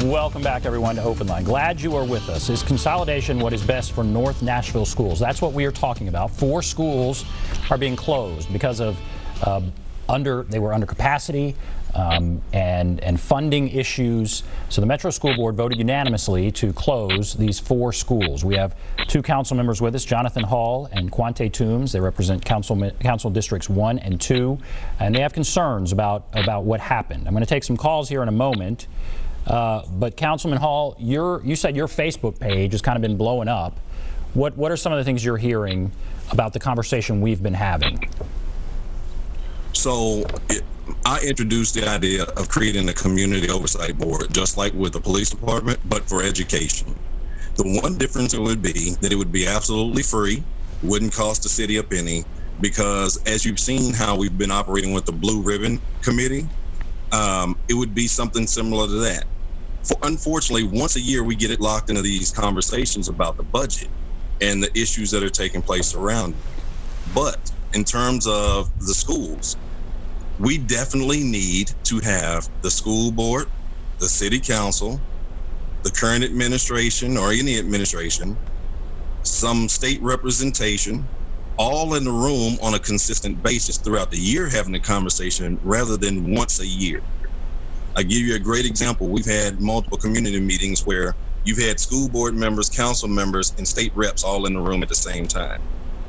Welcome back, everyone, to OpenLine. Glad you are with us. Is consolidation what is best for North Nashville schools? That's what we are talking about. 4 schools are being closed because of they were under capacity and funding issues. So the Metro School Board voted unanimously to close these 4 schools. We have 2 council members with us, Jonathan Hall and Kyontze Toombs. They represent council districts 1 and 2, and they have concerns about what happened. I'm going to take some calls here in a moment. But Councilman Hall, you said your Facebook page has kind of been blowing up. What are some of the things you're hearing about the conversation we've been having? So I introduced the idea of creating a community oversight board, just like with the police department, but for education. The one difference it would be that it would be absolutely free, wouldn't cost the city a penny, because as you've seen how we've been operating with the Blue Ribbon Committee, it would be something similar to that. Unfortunately, once a year we get it locked into these conversations about the budget and the issues that are taking place around it. But in terms of the schools, we definitely need to have the school board, the city council, the current administration or any administration, some state representation, all in the room on a consistent basis throughout the year having a conversation rather than once a year. I give you a great example. We've had multiple community meetings where you've had school board members, council members, and state reps all in the room at the same time.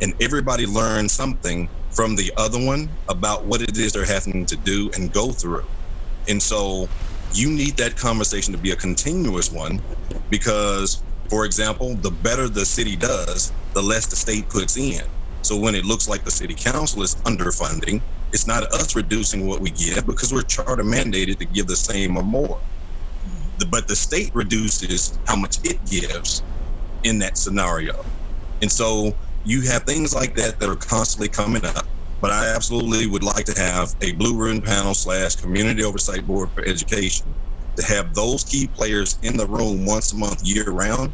And everybody learned something from the other one about what it is they're having to do and go through. And so you need that conversation to be a continuous one because, for example, the better the city does, the less the state puts in. So when it looks like the city council is underfunding, it's not us reducing what we give because we're charter mandated to give the same or more. But the state reduces how much it gives in that scenario. And so you have things like that are constantly coming up. But I absolutely would like to have a Blue Ribbon panel / community oversight board for education to have those key players in the room once a month, year round,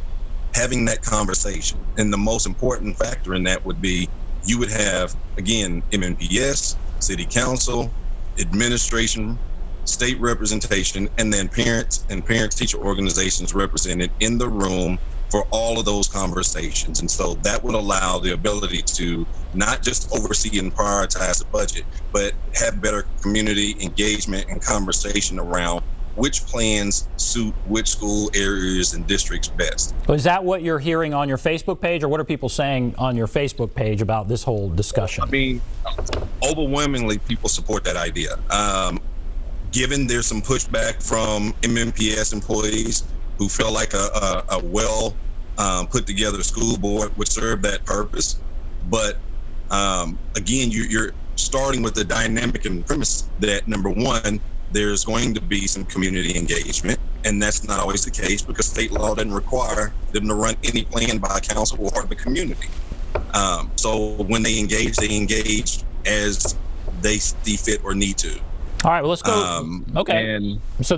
having that conversation. And the most important factor in that would be you would have, again, MNPS, city council, administration, state representation, and then parents and parent-teacher organizations represented in the room for all of those conversations. And so that would allow the ability to not just oversee and prioritize the budget, but have better community engagement and conversation around which plans suit which school areas and districts best. Is that what you're hearing on your Facebook page, or what are people saying on your Facebook page about this whole discussion? I mean, overwhelmingly, people support that idea. Given there's some pushback from MNPS employees who feel like a well put together school board would serve that purpose. But again, you're starting with the dynamic and premise that, number one, there's going to be some community engagement, and that's not always the case because state law doesn't require them to run any plan by a council or the community. So when they engage as they see fit or need to. All right, well, let's go. Okay. So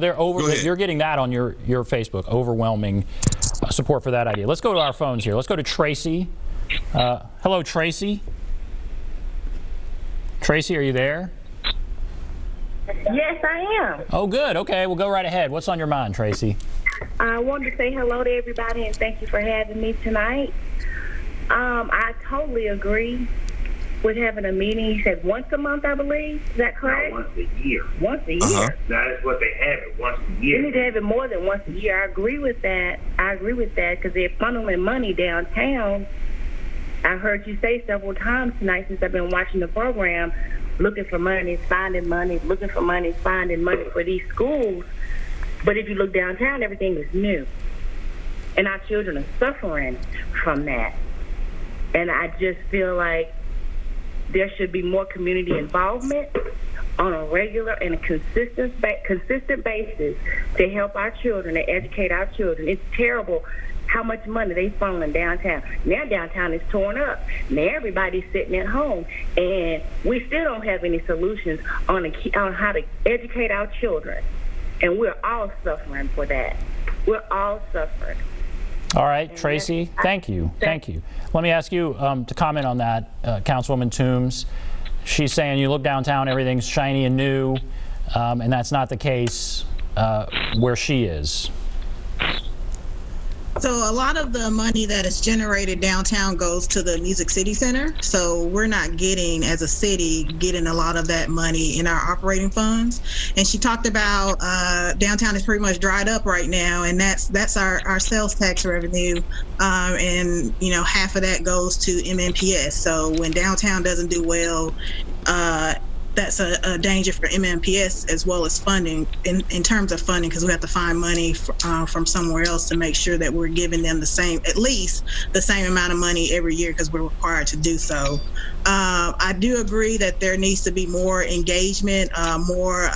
you're getting that on your Facebook, overwhelming support for that idea. Let's go to our phones here. Let's go to Tracy. Hello, Tracy. Tracy, are you there? Yes, I am. Oh, good. Okay, well, go right ahead. What's on your mind, Tracy? I wanted to say hello to everybody and thank you for having me tonight. I totally agree with having a meeting. You said once a month, I believe. Is that correct? No, once a year. Once a year. That is what they have it, once a year. You need to have it more than once a year. I agree with that because they're funneling money downtown. I heard you say several times tonight since I've been watching the program, looking for money, finding money, looking for money, finding money for these schools. But if you look downtown, everything is new. And our children are suffering from that. And I just feel like there should be more community involvement on a regular and a consistent basis to help our children, to educate our children. It's terrible how much money they funneling downtown. Now downtown is torn up. Now everybody's sitting at home, and we still don't have any solutions on how to educate our children. And we're all suffering for that. We're all suffering. All right, Tracy, thank you. Thank you. Let me ask you to comment on that, Councilwoman Toombs. She's saying you look downtown, everything's shiny and new, and that's not the case where she is. So a lot of the money that is generated downtown goes to the Music City Center. So we're not getting, as a city, getting a lot of that money in our operating funds. And she talked about downtown is pretty much dried up right now, and that's our sales tax revenue. And half of that goes to MNPS. So when downtown doesn't do well, that's a danger for MNPS as well as funding in terms of funding, because we have to find money from somewhere else to make sure that we're giving them at least the same amount of money every year, because we're required to do so. I do agree that there needs to be more engagement, more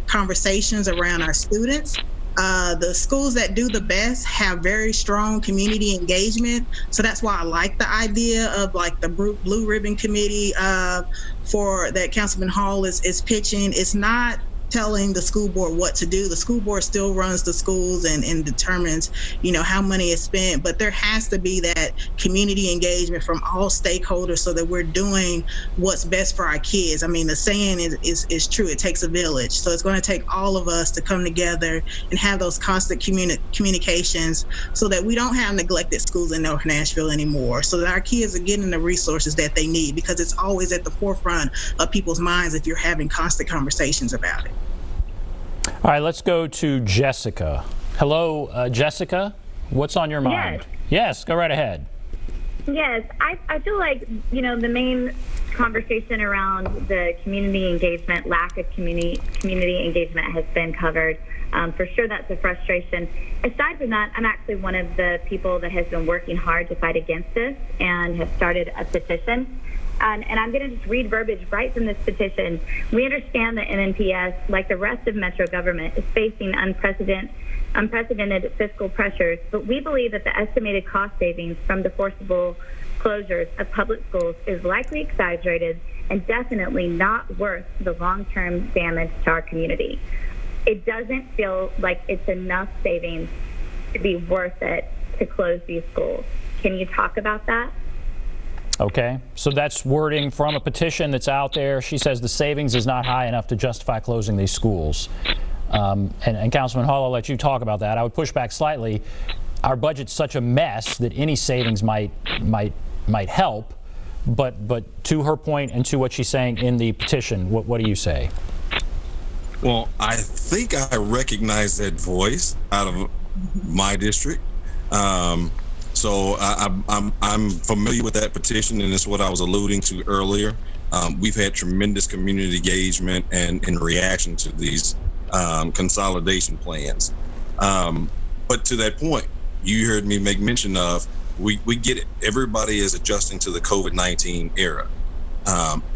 conversations around our students. The schools that do the best have very strong community engagement. So that's why I like the idea of like the Blue Ribbon Committee for that Councilman Hall is pitching. It's not telling the school board what to do. The school board still runs the schools and determines, how money is spent, but there has to be that community engagement from all stakeholders so that we're doing what's best for our kids. I mean, the saying is true. It takes a village. So it's going to take all of us to come together and have those constant communications so that we don't have neglected schools in North Nashville anymore, so that our kids are getting the resources that they need, because it's always at the forefront of people's minds if you're having constant conversations about it. All right, let's go to Jessica. Hello, Jessica. What's on your mind? Yes, go right ahead. Yes, I feel like, the main conversation around the community engagement, lack of community engagement has been covered. For sure, that's a frustration. Aside from that, I'm actually one of the people that has been working hard to fight against this and have started a petition. And I'm going to just read verbiage right from this petition. We understand that MNPS, like the rest of Metro government, is facing unprecedented fiscal pressures, but we believe that the estimated cost savings from the forcible closures of public schools is likely exaggerated and definitely not worth the long-term damage to our community. It doesn't feel like it's enough savings to be worth it to close these schools. Can you talk about that? Okay, so that's wording from a petition that's out there. She says the savings is not high enough to justify closing these schools. And Councilman Hollow, I'll let you talk about that. I would push back slightly. Our budget's such a mess that any savings might help. But to her point and to what she's saying in the petition, what do you say? Well, I think I recognize that voice out of my district. So I'm familiar with that petition, and it's what I was alluding to earlier. We've had tremendous community engagement and in reaction to these consolidation plans. But to that point, you heard me make mention of, we get it. Everybody is adjusting to the COVID-19 era.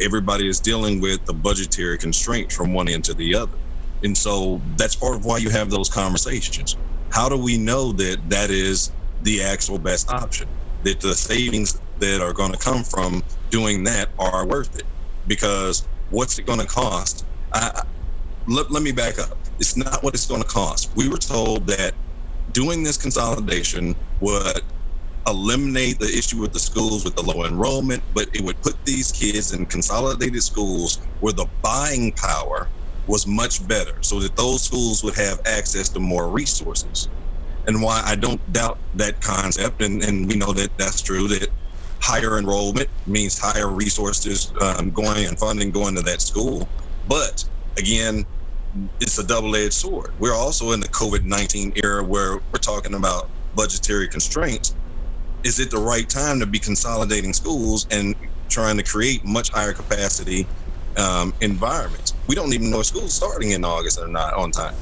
Everybody is dealing with the budgetary constraints from one end to the other. And so that's part of why you have those conversations. How do we know that that is the actual best option, that the savings that are going to come from doing that are worth it? Because what's it going to cost? Let me back up. It's not what it's going to cost. We were told that doing this consolidation would eliminate the issue with the schools with the low enrollment, but it would put these kids in consolidated schools where the buying power was much better, so that those schools would have access to more resources. And why I don't doubt that concept, and we know that that's true, that higher enrollment means higher resources going and funding going to that school. But again, it's a double-edged sword. We're also in the COVID-19 era where we're talking about budgetary constraints. Is it the right time to be consolidating schools and trying to create much higher capacity environments? We don't even know if school's starting in August or not on time.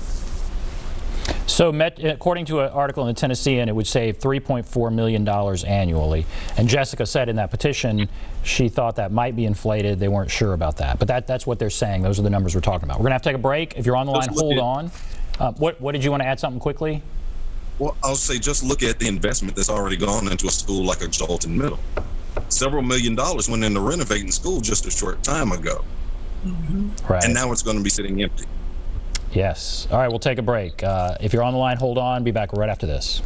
So according to an article in the Tennessean, it would save $3.4 million annually. And Jessica said in that petition she thought that might be inflated. They weren't sure about that. But that's what they're saying. Those are the numbers we're talking about. We're going to have to take a break. If you're on the line, hold on. What did you want to add something quickly? Well, I'll say just look at the investment that's already gone into a school like a Jolton Middle. Several $1 million went into renovating school just a short time ago. Mm-hmm. Right. And now it's going to be sitting empty. Yes. All right, we'll take a break. If you're on the line, hold on. Be back right after this.